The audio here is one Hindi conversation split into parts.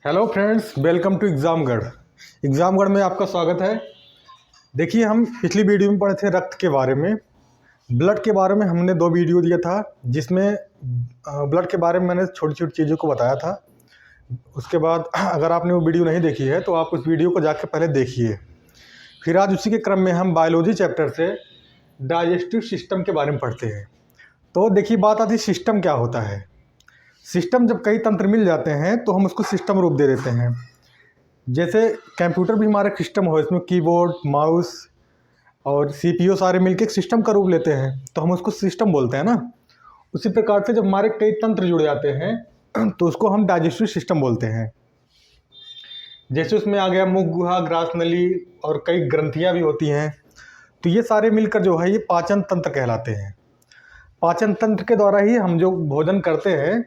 हेलो फ्रेंड्स, वेलकम टू एग्ज़ामगढ़ में आपका स्वागत है। देखिए, हम पिछली वीडियो में पढ़े थे रक्त के बारे में, ब्लड के बारे में हमने 2 वीडियो दिया था, जिसमें ब्लड के बारे में मैंने छोटी छोटी चीज़ों को बताया था। उसके बाद अगर आपने वो वीडियो नहीं देखी है तो आप उस वीडियो को जाकर पहले देखिए। फिर आज उसी के क्रम में हम बायोलॉजी चैप्टर से डाइजेस्टिव सिस्टम के बारे में पढ़ते हैं। तो देखिए, बात आती है सिस्टम क्या होता है। सिस्टम जब कई तंत्र मिल जाते हैं तो हम उसको सिस्टम रूप दे देते हैं। जैसे कंप्यूटर भी हमारा सिस्टम हो, इसमें कीबोर्ड, माउस और सीपीयू सारे मिलकर एक सिस्टम का रूप लेते हैं, तो हम उसको सिस्टम बोलते हैं ना। उसी प्रकार से जब हमारे कई तंत्र जुड़ जाते हैं तो उसको हम डाइजेस्टिव सिस्टम बोलते हैं। जैसे उसमें आ गया मुख, गुहा, ग्रास नली और कई ग्रंथियाँ भी होती हैं। तो ये सारे मिलकर जो है ये पाचन तंत्र कहलाते हैं। पाचन तंत्र के द्वारा ही हम जो भोजन करते हैं,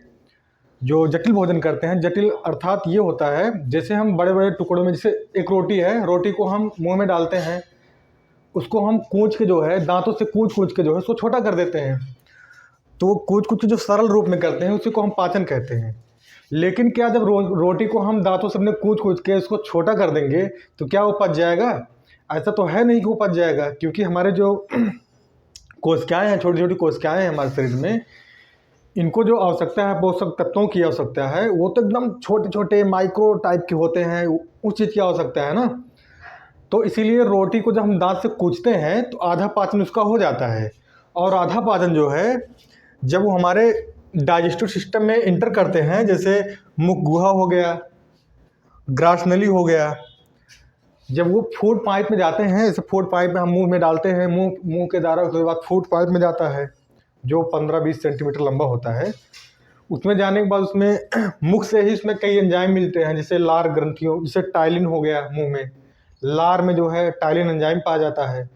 जो जटिल भोजन करते हैं, जटिल अर्थात ये होता है जैसे हम बड़े बड़े टुकड़ों में, जैसे एक रोटी है, रोटी को हम मुंह में डालते हैं, उसको हम कूच के जो है दांतों से कूच के जो है उसको छोटा कर देते हैं। तो कूच के जो सरल रूप में करते हैं उसी को हम पाचन कहते हैं। लेकिन क्या जब रोटी को हम दांतों से अपने कूच के उसको छोटा कर देंगे तो क्या वो पच जाएगा? ऐसा तो है नहीं कि वो पच जाएगा, क्योंकि हमारे जो कोशिकाएँ हैं, छोटी छोटी कोशिकाएँ हैं हमारे शरीर में, इनको जो आवश्यकता है, पोषक तत्वों की आवश्यकता है, वो तो एकदम छोटे छोटे माइक्रो टाइप के होते हैं, उस चीज़ की आवश्यकता है ना। तो इसीलिए रोटी को जब हम दांत से कूचते हैं तो आधा पाचन उसका हो जाता है, और आधा पाचन जो है जब वो हमारे डाइजेस्टिव सिस्टम में इंटर करते हैं, जैसे मुख गुहा हो गया, ग्रास नली हो गया, जब वो फूड पाइप में जाते हैं, जैसे फूड पाइप में हम मुंह में डालते हैं, मुंह के द्वारा उसके बाद फूड पाइप में जाता है जो 15-20 सेंटीमीटर लंबा होता है। उसमें जाने के बाद उसमें मुख से ही उसमें कई एंजाइम मिलते हैं, जैसे लार ग्रंथियों, जैसे टाइलिन हो गया मुंह में, लार में जो है टाइलिन एंजाइम पाया जाता है।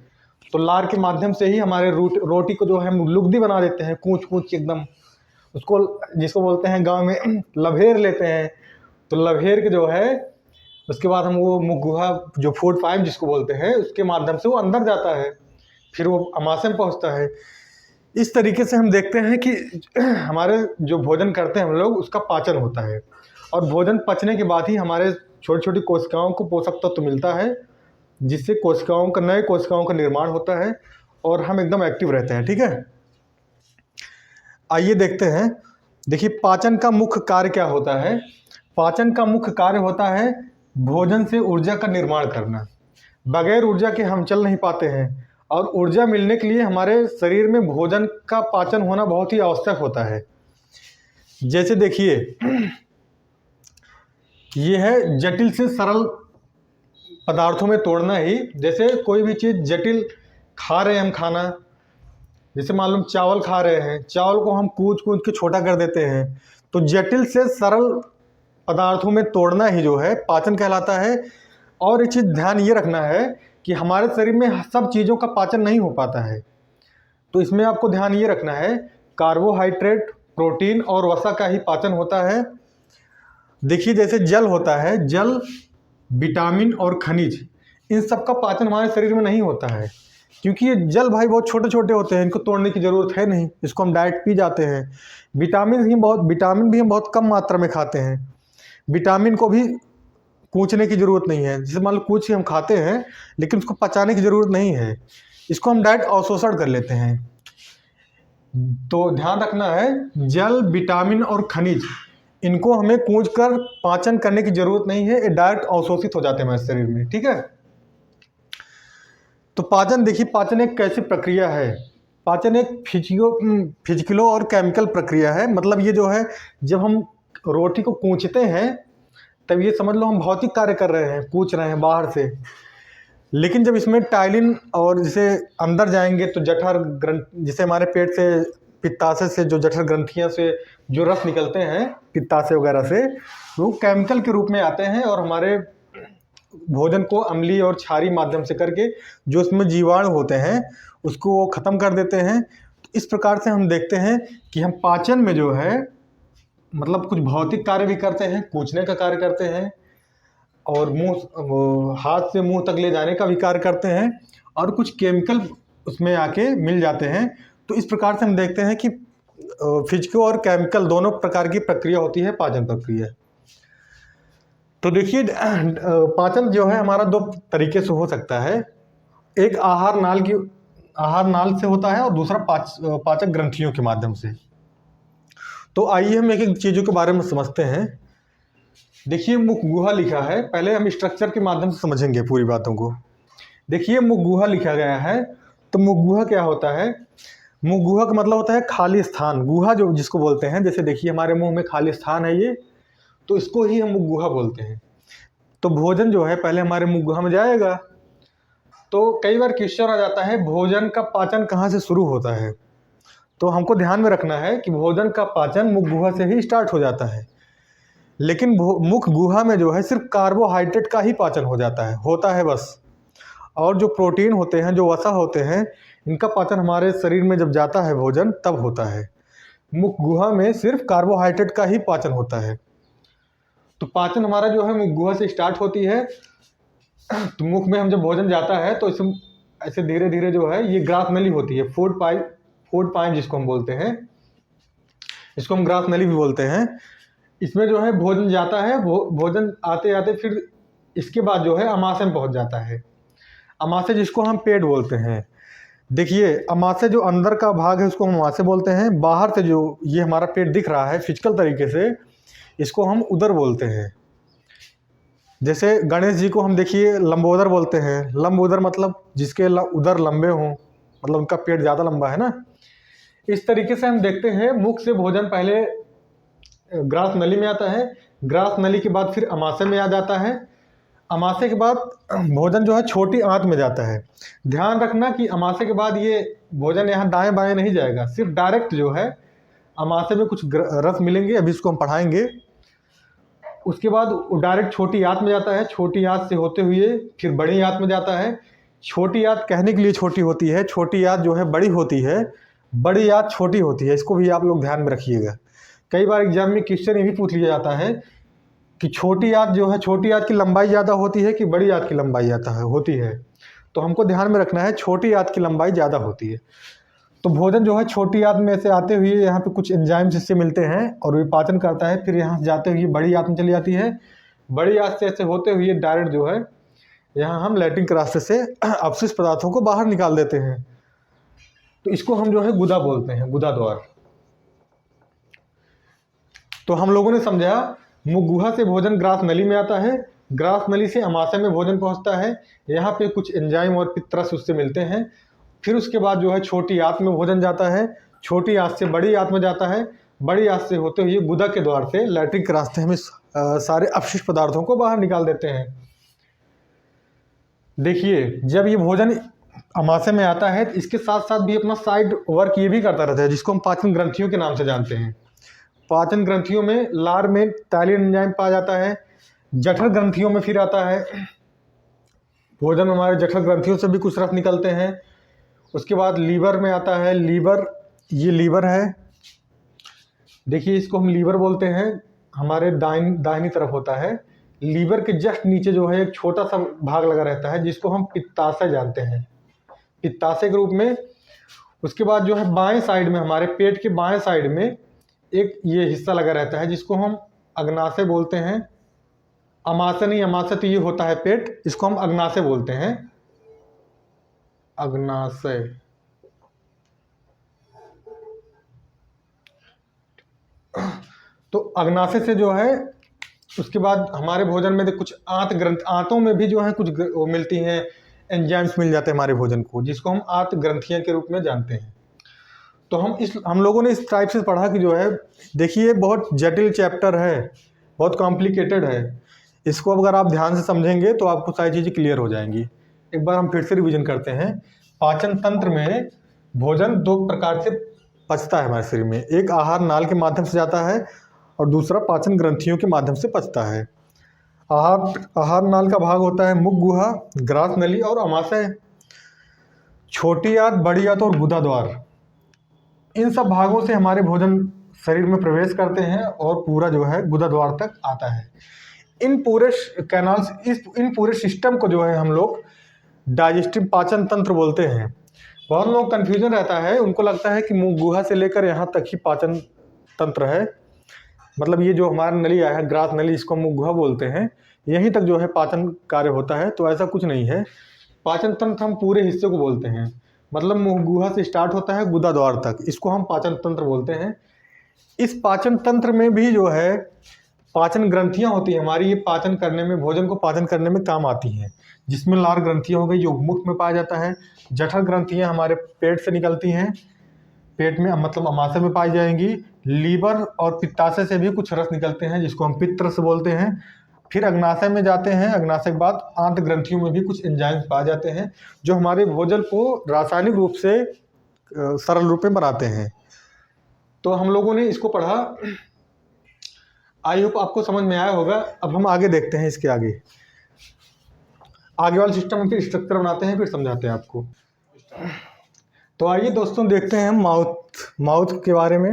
तो लार के माध्यम से ही हमारे रोटी को जो है हम लुगदी बना देते हैं, कूच एकदम उसको, जिसको बोलते हैं गाँव में लभेर लेते हैं। तो लभेर के जो है उसके बाद हम वो मुख गुहा, जो फूड पाइप जिसको बोलते हैं, उसके माध्यम से वो अंदर जाता है, फिर वो अमाशय में पहुँचता है। इस तरीके से हम देखते हैं कि हमारे जो भोजन करते हैं हम लोग, उसका पाचन होता है, और भोजन पचने के बाद ही हमारे छोटी छोटी कोशिकाओं को पोषक तत्व मिलता है, जिससे नए कोशिकाओं का निर्माण होता है और हम एकदम एक्टिव रहते हैं। ठीक है, आइए देखते हैं। देखिए, पाचन का मुख्य कार्य क्या होता है। पाचन का मुख्य कार्य होता है भोजन से ऊर्जा का निर्माण करना। बगैर ऊर्जा के हम चल नहीं पाते हैं, और ऊर्जा मिलने के लिए हमारे शरीर में भोजन का पाचन होना बहुत ही आवश्यक होता है। जैसे देखिए, ये है जटिल से सरल पदार्थों में तोड़ना ही। जैसे कोई भी चीज़ जटिल खा रहे हैं हम खाना, जैसे मालूम चावल खा रहे हैं, चावल को हम कूच के छोटा कर देते हैं। तो जटिल से सरल पदार्थों में तोड़ना ही जो है पाचन कहलाता है। और एक चीज़ ध्यान ये रखना है कि हमारे शरीर में सब चीज़ों का पाचन नहीं हो पाता है, तो इसमें आपको ध्यान ये रखना है, कार्बोहाइड्रेट, प्रोटीन और वसा का ही पाचन होता है। देखिए, जैसे जल होता है, जल, विटामिन और खनिज, इन सब का पाचन हमारे शरीर में नहीं होता है, क्योंकि ये जल भाई बहुत छोटे छोटे होते हैं, इनको तोड़ने की ज़रूरत है नहीं, इसको हम डायरेक्ट पी जाते हैं। विटामिन भी हम बहुत कम मात्रा में खाते हैं, विटामिन को भी कूचने की ज़रूरत नहीं है। जैसे मान लो कूच के हम खाते हैं, लेकिन उसको पचाने की ज़रूरत नहीं है, इसको हम डायरेक्ट अवशोषण कर लेते हैं। तो ध्यान रखना है, जल, विटामिन और खनिज, इनको हमें कूच कर पाचन करने की ज़रूरत नहीं है, ये डायरेक्ट अवशोषित हो जाते हैं हमारे शरीर में। ठीक है, तो पाचन, देखिए पाचन एक कैसी प्रक्रिया है। पाचन एक फिजिकलो और केमिकल प्रक्रिया है। मतलब ये जो है, जब हम रोटी को कूचते हैं तब ये समझ लो हम भौतिक कार्य कर रहे हैं, कूच रहे हैं बाहर से। लेकिन जब इसमें टाइलिन और जैसे अंदर जाएंगे तो जठर जैसे हमारे पेट से, पित्ताशय से जो जठर ग्रंथियां से जो रस निकलते हैं पित्ताशय वगैरह से, वो केमिकल के रूप में आते हैं और हमारे भोजन को अम्लीय और क्षारीय माध्यम से करके जो उसमें जीवाणु होते हैं उसको वो ख़त्म कर देते हैं। तो इस प्रकार से हम देखते हैं कि हम पाचन में जो है, मतलब कुछ भौतिक कार्य भी करते हैं, कूचने का कार्य करते हैं, और हाथ से मुंह तक ले जाने का भी कार्य करते हैं, और कुछ केमिकल उसमें आके मिल जाते हैं। तो इस प्रकार से हम देखते हैं कि फिजिकल और केमिकल दोनों प्रकार की प्रक्रिया होती है पाचन प्रक्रिया। तो देखिए पाचन जो है हमारा दो तरीके से हो सकता है। एक आहार नाल से होता है और दूसरा पाचक ग्रंथियों के माध्यम से। तो आइए हम एक एक चीज़ों के बारे में समझते हैं। देखिए मुख गुहा लिखा है, पहले हम स्ट्रक्चर के माध्यम से समझेंगे पूरी बातों को। देखिए मुख गुहा लिखा गया है, तो मुख गुहा क्या होता है? मुख गुहा का मतलब होता है खाली स्थान। गुहा जो जिसको बोलते हैं, जैसे देखिए हमारे मुंह में खाली स्थान है ये, तो इसको ही हम मुख गुहा बोलते हैं। तो भोजन जो है पहले हमारे मुख गुहा में जाएगा। तो कई बार क्वेश्चन आ जाता है भोजन का पाचन कहाँ से शुरू होता है। तो हमको ध्यान में रखना है कि भोजन का पाचन मुख गुहा से ही स्टार्ट हो जाता है। लेकिन मुख गुहा में जो है सिर्फ कार्बोहाइड्रेट का ही पाचन होता है बस। और जो प्रोटीन होते हैं, जो वसा होते हैं, इनका पाचन हमारे शरीर में जब जाता है भोजन तब होता है। मुख गुहा में सिर्फ कार्बोहाइड्रेट का ही पाचन होता है। तो पाचन हमारा जो है मुख गुहा से स्टार्ट होती है। तो मुख में हम जब भोजन जाता है तो इसमें ऐसे धीरे धीरे जो है ये ग्रास नली होती है, फूड पाइप जिसको हम बोलते हैं, इसको हम ग्रास नली भी बोलते हैं। इसमें जो है भोजन जाता है, भोजन आते आते फिर इसके बाद जो है अमाशय में पहुंच जाता है। अमाशय जिसको हम पेट बोलते हैं। देखिए अमाशय जो अंदर का भाग है उसको हम अमाशय बोलते हैं। बाहर से जो ये हमारा पेट दिख रहा है फिजिकल तरीके से, इसको हम उदर बोलते हैं। जैसे गणेश जी को हम देखिए लंबोदर बोलते हैं। लंबोदर मतलब जिसके उदर लंबे हों, मतलब उनका पेट ज़्यादा लंबा है ना। इस तरीके से हम देखते हैं मुख से भोजन पहले ग्रास नली में आता है, ग्रास नली के बाद फिर अमाशय में आ जाता है। अमाशय के बाद भोजन जो है छोटी आंत में जाता है। ध्यान रखना कि अमाशय के बाद ये भोजन यहाँ दाएं बाएं नहीं जाएगा, सिर्फ डायरेक्ट जो है अमाशय में कुछ रस मिलेंगे, अभी इसको हम पढ़ाएंगे। उसके बाद वो डायरेक्ट छोटी आंत में जाता है, छोटी आंत से होते हुए फिर बड़ी आंत में जाता है। छोटी आंत कहने के लिए छोटी होती है, छोटी आंत जो है बड़ी होती है, बड़ी आंत छोटी होती है। इसको भी आप लोग ध्यान में रखिएगा। कई बार एग्जाम में क्वेश्चन ये भी पूछ लिया जाता है कि छोटी आंत जो है, छोटी आंत की लंबाई ज़्यादा होती है कि बड़ी आंत की लंबाई होती है। तो हमको ध्यान में रखना है छोटी आंत की लंबाई ज़्यादा होती है। तो भोजन जो है छोटी आंत में से आते हुए यहाँ पे कुछ एंजाइम्स इससे मिलते हैं और वे पाचन करता है, फिर यहाँ से जाते हुए बड़ी आंत में चली जाती है। बड़ी आंत से ऐसे होते हुए डायरेक्ट जो है यहाँ हम लैट्रिन के रास्ते से अपशिष्ट पदार्थों को बाहर निकाल देते हैं। तो इसको हम जो है गुदा बोलते हैं, गुदा द्वार। तो हम लोगों ने समझा मुख गुहा से भोजन ग्रास नली में आता है, ग्रास नली से अमाशय में भोजन पहुंचता है। यहाँ पे कुछ एंजाइम और पित्तरस उससे मिलते हैं। फिर उसके बाद जो है छोटी आंत में भोजन जाता है, छोटी आंत से बड़ी आंत में जाता है, बड़ी आंत से होते हुए गुदा के द्वार से लैट्रिन के रास्ते हम सारे अपशिष्ट पदार्थों को बाहर निकाल देते हैं। देखिए जब ये भोजन अमाशय में आता है तो इसके साथ साथ भी अपना साइड वर्क ये भी करता रहता है, जिसको हम पाचन ग्रंथियों के नाम से जानते हैं। पाचन ग्रंथियों में लार में टायलिन एंजाइम पाया जाता है, जठर ग्रंथियों में फिर आता है भोजन में हमारे जठर ग्रंथियों से भी कुछ रस निकलते हैं। उसके बाद लीवर में आता है, ये लीवर है, देखिए इसको हम लीवर बोलते हैं, हमारे दाहिनी तरफ होता है। लीवर के जस्ट नीचे जो है एक छोटा सा भाग लगा रहता है जिसको हम पित्ताशय जानते हैं, पित्ताशय के रूप में। उसके बाद जो है बाएं साइड में, हमारे पेट के बाएं साइड में एक ये हिस्सा लगा रहता है जिसको हम अग्नाशय बोलते हैं। अमाशय नहीं, अमाशय तो ये होता है पेट, इसको हम अग्नाशय बोलते हैं, अग्नाशय। तो अग्नाशय से जो है उसके बाद हमारे भोजन में कुछ आंतों में भी जो है कुछ वो मिलती हैं, एंजाइम्स मिल जाते हैं हमारे भोजन को, जिसको हम आंत ग्रंथियां के रूप में जानते हैं। तो हम लोगों ने इस टाइप से पढ़ा कि जो है देखिए बहुत जटिल चैप्टर है, बहुत कॉम्प्लिकेटेड है। इसको अगर आप ध्यान से समझेंगे तो आपको सारी चीज़ें क्लियर हो जाएंगी। एक बार हम फिर से रिवीजन करते हैं। पाचन तंत्र में भोजन दो प्रकार से पचता है हमारे शरीर में, एक आहार नाल के माध्यम से जाता है और दूसरा पाचन ग्रंथियों के माध्यम से पचता है। आहार नाल का भाग होता है मुख गुहा, ग्रास नली और अमाशय। छोटी आंत, बड़ी आंत और गुदा द्वार, इन सब भागों से हमारे भोजन शरीर में प्रवेश करते हैं और पूरा जो है गुदा द्वार तक आता है। इन पूरे कैनाल्स, इन पूरे सिस्टम को जो है हम लोग डाइजेस्टिव पाचन तंत्र बोलते हैं। बहुत लोग कन्फ्यूजन रहता है, उनको लगता है कि मुख गुहा से लेकर यहाँ तक ही पाचन तंत्र है, मतलब ये जो हमारा नली आया है ग्रास नली, इसको मुख गुहा बोलते हैं, यहीं तक जो है पाचन कार्य होता है। तो ऐसा कुछ नहीं है। पाचन तंत्र हम पूरे हिस्से को बोलते हैं, मतलब मुंह गुहा से स्टार्ट होता है गुदा द्वार तक, इसको हम पाचन तंत्र बोलते हैं। इस पाचन तंत्र में भी जो है पाचन ग्रंथियां होती हैं हमारी, ये पाचन करने में, भोजन को पाचन करने में काम आती हैं। जिसमें लार ग्रंथियां हो गई जो मुख में पाया जाता है, जठर ग्रंथियां हमारे पेट से निकलती हैं, पेट में मतलब अमाशय में पाई जाएंगी। लीवर और पित्ताशय से भी कुछ रस निकलते हैं जिसको हम पित्त रस बोलते हैं। फिर अग्नाशय में जाते हैं, अग्नाशय के बाद आंत ग्रंथियों में भी कुछ एंजाइम पाए जाते हैं जो हमारे भोजन को रासायनिक रूप से सरल रूप में बनाते हैं। तो हम लोगों ने इसको पढ़ा, आई होप आपको समझ में आया होगा। अब हम आगे देखते हैं, इसके आगे वाले सिस्टम में फिर स्ट्रक्चर बनाते हैं, फिर समझाते हैं आपको। तो आइए दोस्तों देखते हैं हम माउथ के बारे में।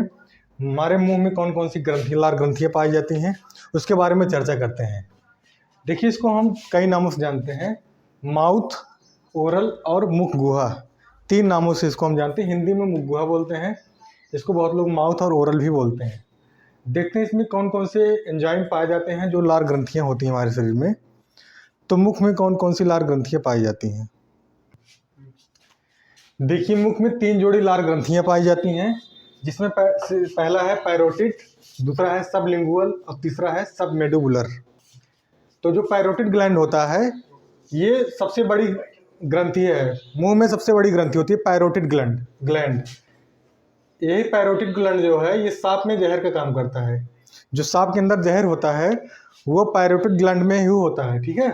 हमारे मुंह में कौन कौन सी लार ग्रंथियाँ पाई जाती हैं उसके बारे में चर्चा करते हैं। देखिए, इसको हम कई नामों से जानते हैं, माउथ, ओरल और मुख गुहा, 3 नामों से इसको हम जानते हैं। हिंदी में मुख गुहा बोलते हैं, इसको बहुत लोग माउथ और ओरल भी बोलते हैं। देखते हैं इसमें कौन कौन से एंजाइम पाए जाते हैं जो लार ग्रंथियाँ होती हैं हमारे शरीर में। तो मुख में कौन कौन सी लार ग्रंथियाँ पाई जाती हैं? देखिए, मुख में 3 जोड़ी लार ग्रंथियाँ पाई जाती हैं, जिसमें पहला है पैरोटिड, दूसरा है सबलिंगुअल और तीसरा है सबमेडुबुलर। तो जो पैरोटिड ग्लैंड होता है ये सबसे बड़ी ग्रंथि है, मुंह में सबसे बड़ी ग्रंथि होती है पैरोटिड ग्लैंड। यही पैरोटिड ग्लैंड जो है ये सांप में जहर का काम करता है। जो सांप के अंदर जहर होता है वो पैरोटिड ग्लैंड में ही होता है, ठीक है।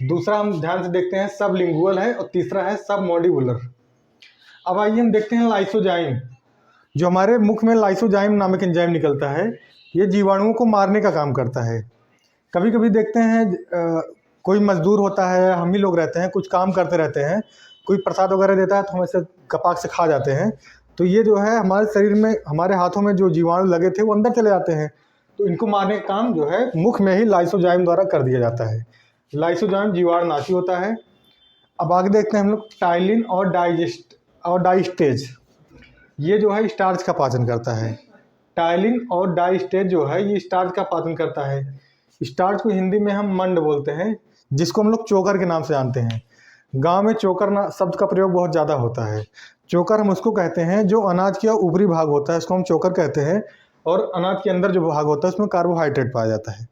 दूसरा हम ध्यान से देखते हैं सबलिंगुअल है और तीसरा है सबमोडिबुलर। अब आइए हम देखते हैं लाइसोजाइम। जो हमारे मुख में लाइसोजाइम नामक एंजाइम निकलता है, ये जीवाणुओं को मारने का काम करता है। कभी कभी देखते हैं कोई मजदूर होता है, हम ही लोग रहते हैं, कुछ काम करते रहते हैं, कोई प्रसाद वगैरह देता है तो हम ऐसे कपाक से खा जाते हैं। तो ये जो है हमारे शरीर में, हमारे हाथों में जो जीवाणु लगे थे वो अंदर चले जाते हैं। तो इनको मारने का काम जो है मुख में ही लाइसोजाइम द्वारा कर दिया जाता है। लाइसोजाइम जीवाणुनाशी होता है। अब आगे देखते हैं हम लोग टाइलिन और डाइस्टेज। ये जो है स्टार्च का पाचन करता है। टाइलिन और डाइस्टेज जो है ये स्टार्च का पाचन करता है। स्टार्च को हिंदी में हम मंड बोलते हैं, जिसको हम लोग चोकर के नाम से जानते हैं। गांव में चोकर शब्द का प्रयोग बहुत ज़्यादा होता है। चोकर हम उसको कहते हैं जो अनाज का ऊपरी भाग होता है, इसको हम चोकर कहते हैं। और अनाज के अंदर जो भाग होता है उसमें कार्बोहाइड्रेट पाया जाता है।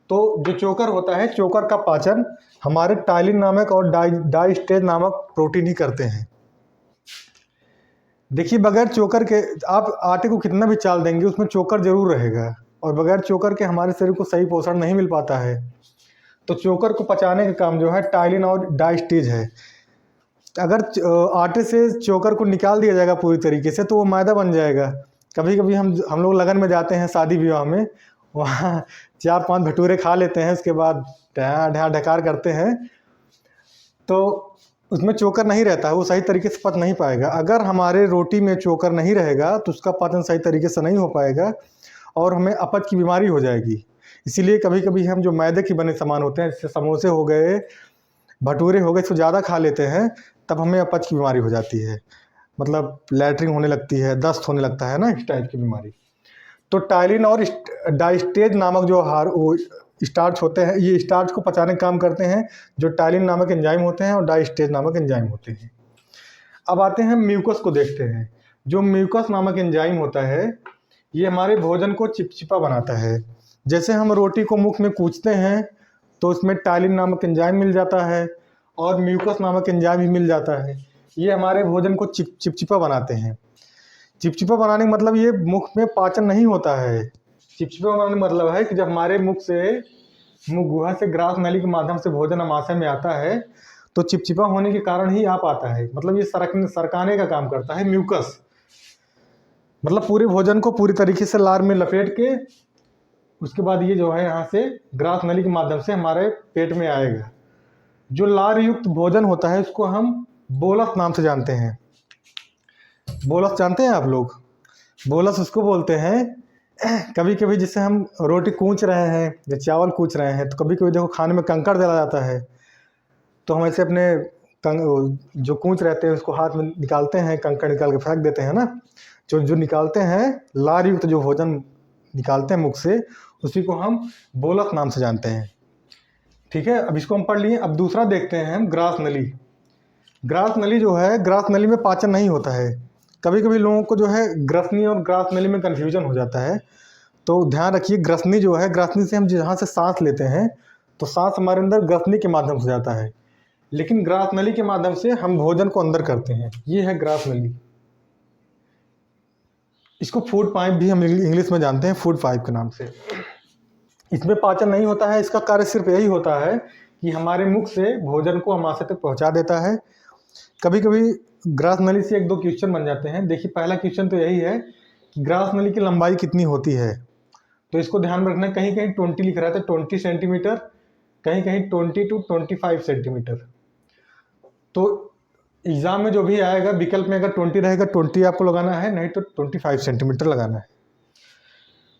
तो जो चोकर होता है, चोकर का पाचन हमारे टाइलिन नामक और डाइस्टेज नामक प्रोटीन ही करते हैं। देखिए, बगैर चोकर के आप आटे को कितना भी चाल देंगे उसमें चोकर जरूर रहेगा, और बगैर चोकर के हमारे शरीर को सही पोषण नहीं मिल पाता है। तो चोकर को पचाने का काम जो है टाइलिन और डाइस्टेज है। अगर आटे से चोकर को निकाल दिया जाएगा पूरी तरीके से तो वो मैदा बन जाएगा। कभी कभी हम लोग लगन में जाते हैं, शादी विवाह में, वहाँ 4-5 भटूरे खा लेते हैं, उसके बाद ढकार करते हैं तो उसमें चोकर नहीं रहता है, वो सही तरीके से पच नहीं पाएगा। अगर हमारे रोटी में चोकर नहीं रहेगा तो उसका पाचन सही तरीके से नहीं हो पाएगा और हमें अपच की बीमारी हो जाएगी। इसीलिए कभी कभी हम जो मैदे के बने सामान होते हैं, जैसे समोसे हो गए, भटूरे हो गए, इसको ज़्यादा खा लेते हैं तब हमें अपच की बीमारी हो जाती है, मतलब लैट्रिन होने लगती है, दस्त होने लगता है ना, इस टाइप की बीमारी। तो टाइलिन और डाइस्टेज नामक जो वो स्टार्च होते हैं, ये स्टार्च को पचाने का काम करते हैं, जो टाइलिन नामक एंजाइम होते हैं और डाइस्टेज नामक एंजाइम होते हैं। अब आते हैं म्यूकस को देखते हैं। जो म्यूकस नामक एंजाइम होता है ये हमारे भोजन को चिपचिपा बनाता है। जैसे हम रोटी को मुख में कूचते हैं तो उसमें टाइलिन नामक एंजाइम मिल जाता है और म्यूकस नामक एंजाइम भी मिल जाता है। ये हमारे भोजन को चिपचिपा बनाते हैं। चिपचिपा बनाने का मतलब ये मुख में पाचन नहीं होता है। चिपचिपा बनाने का मतलब है कि जब हमारे मुख गुहा से ग्रास नली के माध्यम से भोजन अमाशय में आता है तो चिपचिपा होने के कारण ही आ पाता है, मतलब ये सरकाने का काम करता है म्यूकस। मतलब पूरे भोजन को पूरी तरीके से लार में लपेट के उसके बाद ये जो है यहाँ से ग्रास नली के माध्यम से हमारे पेट में आएगा। जो लार युक्त भोजन होता है उसको हम बोलस नाम से जानते हैं। बोलस जानते हैं आप लोग? बोलस उसको बोलते हैं कभी कभी जैसे हम रोटी कूच रहे हैं या चावल कूच रहे हैं तो कभी कभी देखो खाने में कंकड़ डाला जाता है, तो हम ऐसे अपने जो कूच रहते हैं उसको हाथ में निकालते हैं, कंकड़ निकाल के फेंक देते हैं ना। जो निकालते हैं लार युक्त जो भोजन निकालते हैं मुख से, उसी को हम बोलस नाम से जानते हैं। ठीक है, अब इसको हम पढ़ लिए। अब दूसरा देखते हैं हम ग्रास नली। ग्रास नली जो है, ग्रास नली में पाचन नहीं होता है। कभी कभी लोगों को जो है ग्रसनी और ग्रास नली में कन्फ्यूजन हो जाता है, तो ध्यान रखिए ग्रसनी जो है, ग्रसनी से हम जहाँ से सांस लेते हैं तो सांस हमारे अंदर ग्रसनी के माध्यम से जाता है, लेकिन ग्रास नली के माध्यम से हम भोजन को अंदर करते हैं। ये है ग्रास नली। इसको फूड पाइप भी हम इंग्लिश में जानते हैं, फूड पाइप के नाम से। इसमें पाचन नहीं होता है, इसका कार्य सिर्फ यही होता है कि हमारे मुख से भोजन को आमाशय तक पहुंचा देता है। कभी कभी ग्रास नली से एक दो क्वेश्चन बन जाते हैं। देखिए पहला क्वेश्चन तो यही है कि ग्रास नली की लंबाई कितनी होती है, तो इसको ध्यान में रखना है। कहीं कहीं 20 लिख रहा था, 20 सेंटीमीटर, कहीं कहीं 20 to 25 सेंटीमीटर। तो एग्जाम में जो भी आएगा विकल्प में अगर 20 रहेगा 20 आपको लगाना है, नहीं तो 25 सेंटीमीटर लगाना है।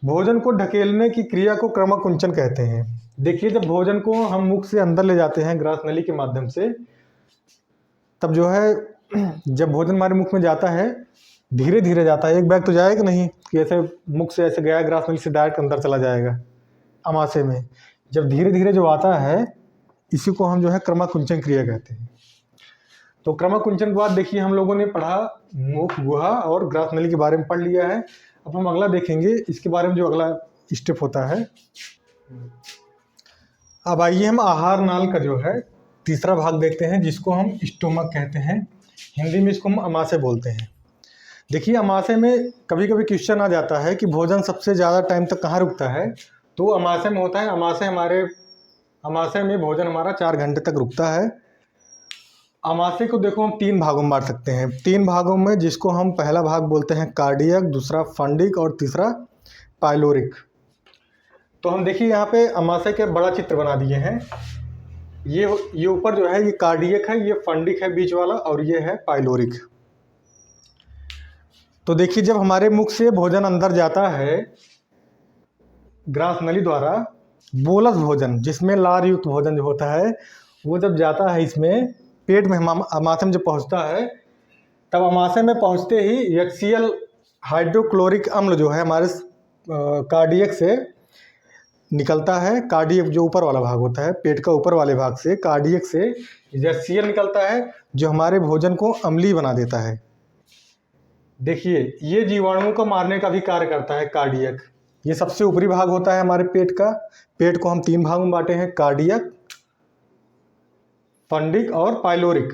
भोजन को ढकेलने की क्रिया को क्रमकुंचन कहते हैं। देखिए जब भोजन को हम मुख से अंदर ले जाते हैं ग्रास नली के माध्यम से, तब जो है जब भोजन हमारे मुख में जाता है धीरे धीरे जाता है। एक बैग तो जाएगा नहीं कि ऐसे मुख से ऐसे गया ग्रास नली से डायरेक्ट अंदर चला जाएगा आमाशय में। जब धीरे धीरे जो आता है इसी को हम जो है क्रमकुंचन क्रिया कहते हैं। तो क्रमकुंचन के बाद देखिए हम लोगों ने पढ़ा मुख, गुहा और ग्रास नली के बारे में पढ़ लिया है। अब हम अगला देखेंगे इसके बारे में, जो अगला स्टेप होता है। अब आइए हम आहार नाल का जो है तीसरा भाग देखते हैं, जिसको हम स्टोमक कहते हैं। हिंदी में इसको हम अमाशय बोलते हैं। देखिए अमाशय में कभी कभी क्वेश्चन आ जाता है कि भोजन सबसे ज़्यादा टाइम तक कहाँ रुकता है, तो अमाशय में होता है। अमाशय में भोजन हमारा 4 घंटे तक रुकता है। अमाशय को देखो हम 3 भागों में बांट सकते हैं, 3 भागों में, जिसको हम पहला भाग बोलते हैं कार्डियक, दूसरा फंडिक और तीसरा पाइलोरिक। तो हम देखिए यहाँ पे अमाशय के बड़ा चित्र बना दिए हैं। ये ऊपर जो है ये कार्डियक है, ये फंडिक है बीच वाला, और ये है पाइलोरिक। तो देखिए जब हमारे मुख से भोजन अंदर जाता है ग्रास नली द्वारा, बोलस भोजन जिसमें लार युक्त भोजन जो होता है वो जब जाता है इसमें पेट में, अमाशय में जब पहुंचता है, तब अमाशय में पहुंचते ही HCl हाइड्रोक्लोरिक अम्ल जो है हमारे कार्डियक से निकलता है। कार्डियक जो ऊपर वाला भाग होता है, पेट का ऊपर वाले भाग से, कार्डियक से HCl निकलता है जो हमारे भोजन को अम्लीय बना देता है। देखिए ये जीवाणुओं को मारने का भी कार्य करता है कार्डियक। ये सबसे ऊपरी भाग होता है हमारे पेट का। पेट को हम 3 भागों में बांटे हैं, कार्डियक, फंडिक और पाइलोरिक।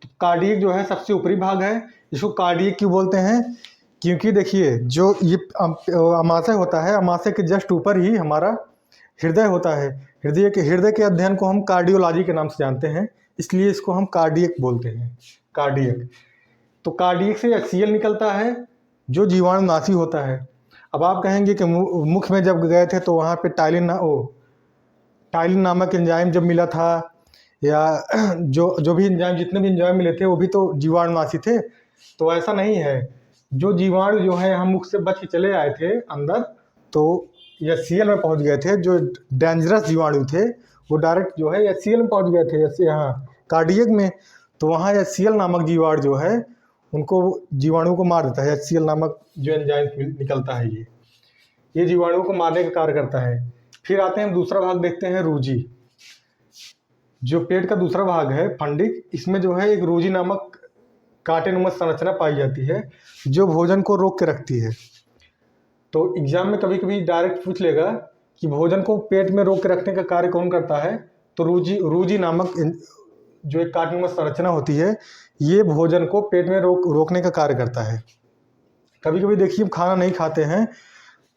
तो कार्डियक जो है सबसे ऊपरी भाग है। इसको कार्डियक क्यों बोलते हैं, क्योंकि देखिए जो ये अमाशय होता है, अमाशय के जस्ट ऊपर ही हमारा हृदय होता है। हृदय के अध्ययन को हम कार्डियोलॉजी के नाम से जानते हैं, इसलिए इसको हम कार्डियक बोलते हैं, कार्डियक। तो कार्डियक से HCl निकलता है जो जीवाणुनाशी होता है। अब आप कहेंगे कि मुख में जब गए थे तो वहाँ पे टाइलिन नामक एंजाइम जब मिला था, या जो भी एंजाइम, जितने भी एंजाइम मिले थे वो भी तो जीवाणुनाशी थे। तो ऐसा नहीं है। जो जीवाणु जो है हम मुख से बच के चले आए थे अंदर, तो HCl में पहुँच गए थे। जो डेंजरस जीवाणु थे वो डायरेक्ट जो है HCl में पहुँच गए थे, जैसे यहाँ कार्डियक में। तो वहाँ HCl नामक जीवाणु जो है उनको, जीवाणु को मार देता है। HCl नामक जो एंजाइम निकलता है ये जीवाणुओं को मारने का कार्य करता है। फिर आते हैं दूसरा भाग देखते हैं, रूजी। जो पेट का दूसरा भाग है फंडिक, इसमें जो है एक रूजी नामक कांटेनुमा संरचना पाई जाती है जो भोजन को रोक के रखती है। तो एग्जाम में कभी कभी डायरेक्ट पूछ लेगा कि भोजन को पेट में रोक के रखने का कार्य कौन करता है, तो रूजी नामक जो एक कांटेनुमा संरचना होती है, ये भोजन को पेट में रोकने का कार्य करता है। कभी कभी देखिए हम खाना नहीं खाते हैं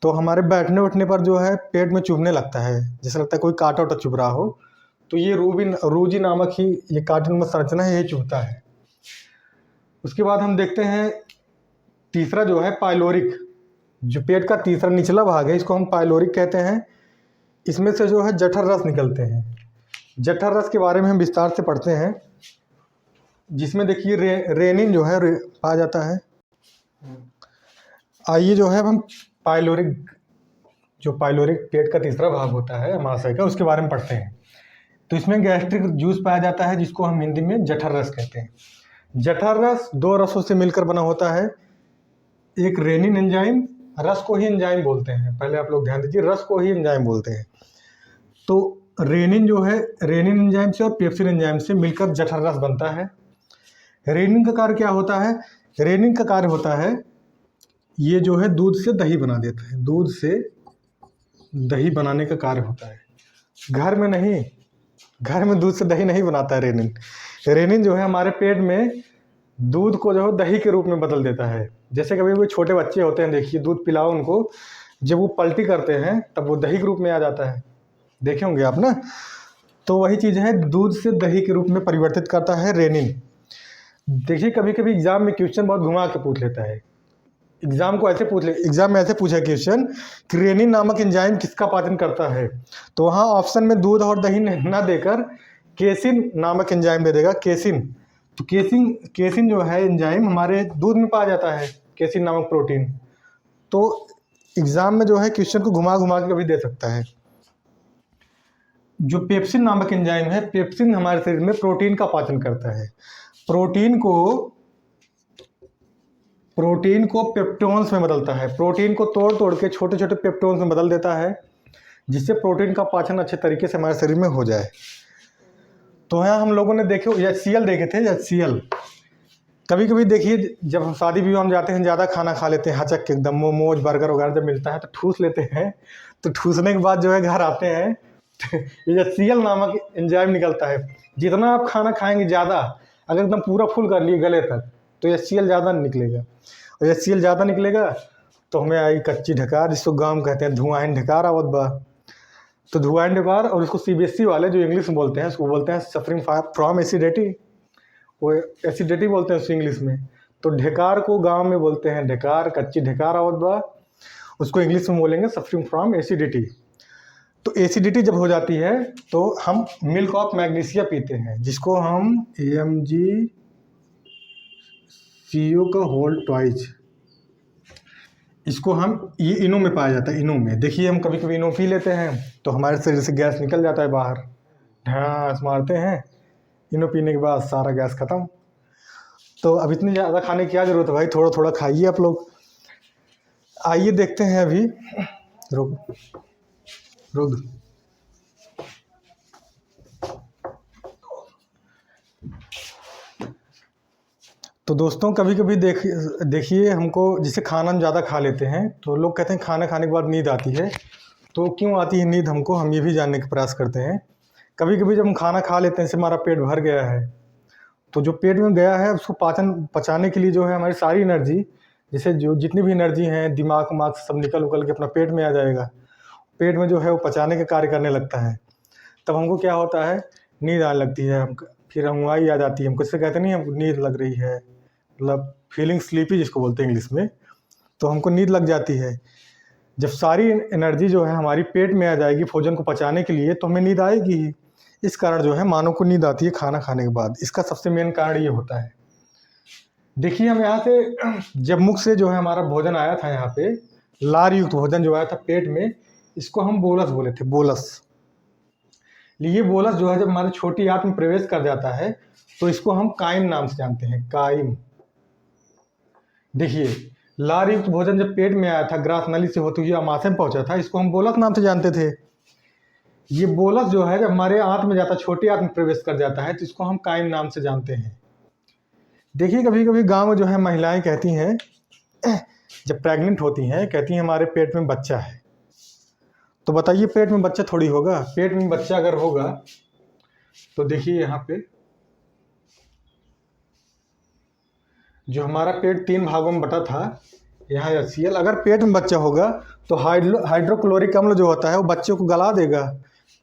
तो हमारे बैठने उठने पर जो है पेट में चुभने लगता है, जैसे लगता है कोई कांटा वाटा चुभ रहा हो। तो ये रूजी नामक ही ये कांटेनुमा संरचना है, ये चुभता है। उसके बाद हम देखते हैं तीसरा जो है पाइलोरिक। जो पेट का तीसरा निचला भाग है इसको हम पाइलोरिक कहते हैं। इसमें से जो है जठर रस निकलते हैं। जठर रस के बारे में हम विस्तार से पढ़ते हैं, जिसमें देखिए रेनिन जो है पाया जाता है। आइए जो है हम पाइलोरिक पेट का तीसरा भाग होता है अमाशय का, उसके बारे में पढ़ते हैं। तो इसमें गैस्ट्रिक जूस पाया जाता है, जिसको हम हिंदी में जठर रस कहते हैं। जठर रस 2 रसों से मिलकर बना होता है। एक रेनिन एंजाइम, रस को ही एंजाइम बोलते हैं, पहले आप लोग ध्यान दीजिए, रस को ही एंजाइम बोलते हैं। तो रेनिन जो है, रेनिन एंजाइम से और पेप्सिन एंजाइम से मिलकर जठर रस बनता है। रेनिन का कार्य क्या होता है? रेनिन का कार्य होता है, ये जो है दूध से दही बना देता है, दूध से दही बनाने का कार्य होता है। घर में नहीं, घर में दूध से दही नहीं बनाता है रेनिन। रेनिन जो है हमारे पेट में दूध को जो है दही के रूप में बदल देता है। जैसे कभी कोई छोटे बच्चे होते हैं, देखिए दूध पिलाओ उनको, जब वो पलटी करते हैं तब वो दही के रूप में आ जाता है, देखे होंगे आप ना। तो वही चीज़ है, दूध से दही के रूप में परिवर्तित करता है रेनिन। देखिए कभी कभी एग्जाम में क्वेश्चन बहुत घुमा के पूछ लेता है। एग्जाम में ऐसे पूछा क्वेश्चन कि रेनिन नामक एंजाइम किसका पाचन करता है, तो वहाँ ऑप्शन में दूध और दही ना देकर केसिन नामक एंजाइम दे देगा, केसिन। तो केसिन जो है एंजाइम हमारे दूध में पाया जाता है, केसिन नामक प्रोटीन। तो एग्जाम में जो है क्वेश्चन को घुमा घुमा के कभी दे सकता है। जो पेप्सिन नामक एंजाइम है, पेप्सिन हमारे शरीर में प्रोटीन का पाचन करता है। प्रोटीन को पेप्टोन्स में बदलता है, प्रोटीन को तोड़ तोड़ के छोटे छोटे पेप्टोन्स में बदल देता है, जिससे प्रोटीन का पाचन अच्छे तरीके से हमारे शरीर में हो जाए। तो यहाँ हम लोगों ने देखे HCl देखे थे, HCl। कभी कभी देखिए जब हम शादी विवाह में जाते हैं, ज़्यादा खाना खा लेते हैं, हचक के एकदम मोमोज बर्गर वगैरह जब मिलता है तो ठूस लेते हैं। तो ठूसने के बाद जो है घर आते हैं तो ये HCl नामक एंजाइम निकलता है। जितना आप खाना खाएंगे ज़्यादा, अगर एकदम पूरा फुल कर लिए गले तक, तो HCl ज़्यादा निकलेगा। और HCl ज़्यादा निकलेगा तो हमें आई कच्ची ढकार, जिसको गाँव में कहते हैं धुआं ढकार आवत बा। तो धुआं ढकार, और उसको CBSE वाले जो इंग्लिश में बोलते हैं उसको बोलते हैं सफरिंग फ्रॉम एसिडिटी, वो एसिडिटी बोलते हैं उसको इंग्लिश में। तो ढकार को गांव में बोलते हैं ढकार, कच्ची ढकार आवत बा, उसको इंग्लिश में बोलेंगे सफरिंग फ्रॉम एसिडिटी। तो एसिडिटी जब हो जाती है तो हम मिल्क ऑफ मैग्नीशिया पीते हैं, जिसको हम AmGCO का होल ट्वाइस, इसको हम, ये इनो में पाया जाता है। इनो में देखिए हम कभी कभी इनो पी लेते हैं तो हमारे शरीर से गैस निकल जाता है बाहर, ढांस मारते हैं, इनो पीने के बाद सारा गैस खत्म। तो अब इतनी ज़्यादा खाने की क्या ज़रूरत है भाई, थोड़ा थोड़ा खाइए आप लोग। आइए देखते हैं अभी, रुक। तो दोस्तों कभी कभी देखिए हमको, जिसे खाना हम ज़्यादा खा लेते हैं तो लोग कहते हैं खाना खाने के बाद नींद आती है। तो क्यों आती है नींद हमको, हम ये भी जानने का प्रयास करते हैं। कभी कभी जब हम खाना खा लेते हैं, जैसे हमारा पेट भर गया है, तो जो पेट में गया है उसको पचाने के लिए जो है हमारी सारी एनर्जी, जैसे जो जितनी भी एनर्जी है दिमाग से सब निकल उकल के अपना पेट में आ जाएगा। पेट में जो है वो पचाने का कार्य करने लगता है। तब हमको क्या होता है, नींद आने लगती है, फिर हंगुआई आ जाती है हमको। इससे कहते नहीं हमको नींद लग रही है, मतलब फीलिंग स्लीपी जिसको बोलते हैं इंग्लिश में। तो हमको नींद लग जाती है। जब सारी एनर्जी जो है हमारी पेट में आ जाएगी भोजन को पचाने के लिए, तो हमें नींद आएगी ही। इस कारण जो है मानव को नींद आती है खाना खाने के बाद। इसका सबसे मेन कारण ये होता है। देखिए हम यहाँ से, जब मुख से जो है हमारा भोजन आया था, यहाँ पे लार युक्त भोजन जो आया था पेट में, इसको हम बोलस बोले थे, बोलस। ये बोलस जो है जब हमारी छोटी आंत में प्रवेश कर जाता है तो इसको हम काइम नाम से जानते हैं, काइम। देखिए लार युक्त भोजन जब पेट में आया था, ग्रास नली से होते हुए आमाशय में पहुंचा था, इसको हम बोलस नाम से जानते थे। ये बोलस जो है जब हमारे आंत में जाता है, छोटी आंत में प्रवेश कर जाता है, तो इसको हम काइम नाम से जानते हैं। देखिए कभी कभी गांव में जो है महिलाएं कहती हैं, जब प्रेग्नेंट होती हैं, कहती हैं हमारे पेट में बच्चा है। तो बताइए पेट में बच्चा थोड़ी होगा। पेट में बच्चा अगर होगा तो देखिए यहाँ पे जो हमारा पेट 3 भागों में बटा था, यहाँ HCl, अगर पेट में बच्चा होगा तो हाइड्रोक्लोरिक अम्ल जो होता है वो बच्चे को गला देगा,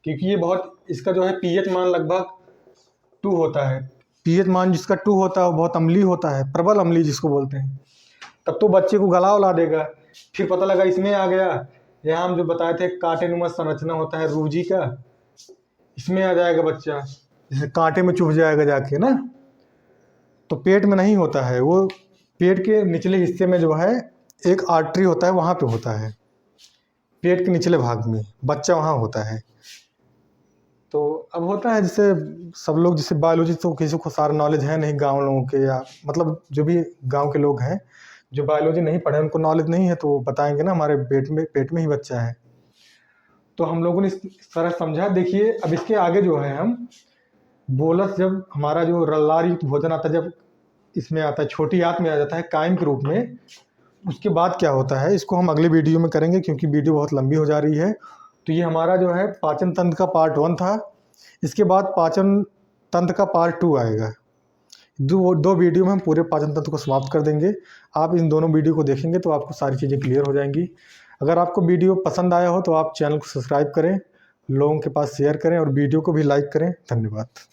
क्योंकि ये बहुत, इसका जो है pH मान लगभग 2 होता है। pH मान जिसका 2 होता है वो बहुत अम्लीय होता है, प्रबल अम्लीय जिसको बोलते हैं। तब तो बच्चे को गला उला देगा। फिर पता लगा इसमें आ गया, यहाँ हम जो बताए थे कांटेनुमा संरचना होता है रूह जी का, इसमें आ जाएगा बच्चा, जैसे कांटे में चुभ जाएगा जाके ना। तो पेट में नहीं होता है वो, पेट के निचले हिस्से में जो है एक आर्टरी होता है, वहाँ पे होता है, पेट के निचले भाग में बच्चा वहाँ होता है। तो अब होता है जैसे सब लोग, जैसे बायोलॉजी तो किसी को सारा नॉलेज है नहीं गाँव लोगों के, या मतलब जो भी गाँव के लोग हैं जो बायोलॉजी नहीं पढ़े, उनको नॉलेज नहीं है, तो वो बताएंगे ना हमारे पेट में ही बच्चा है। तो हम लोगों ने इस तरह समझा। देखिए अब इसके आगे जो है हम बोलस, जब हमारा जो रल्लार युक्त भोजन आता है, जब इसमें आता है, छोटी आंत में आ जाता है कायम के रूप में, उसके बाद क्या होता है इसको हम अगले वीडियो में करेंगे, क्योंकि वीडियो बहुत लंबी हो जा रही है। तो ये हमारा जो है पाचन तंत्र का पार्ट 1 था। इसके बाद पाचन तंत्र का पार्ट 2 आएगा। दो वीडियो में हम पूरे पाचन तंत्र को समाप्त कर देंगे। आप इन दोनों वीडियो को देखेंगे तो आपको सारी चीज़ें क्लियर हो जाएंगी। अगर आपको वीडियो पसंद आया हो तो आप चैनल को सब्सक्राइब करें, लोगों के पास शेयर करें और वीडियो को भी लाइक करें। धन्यवाद।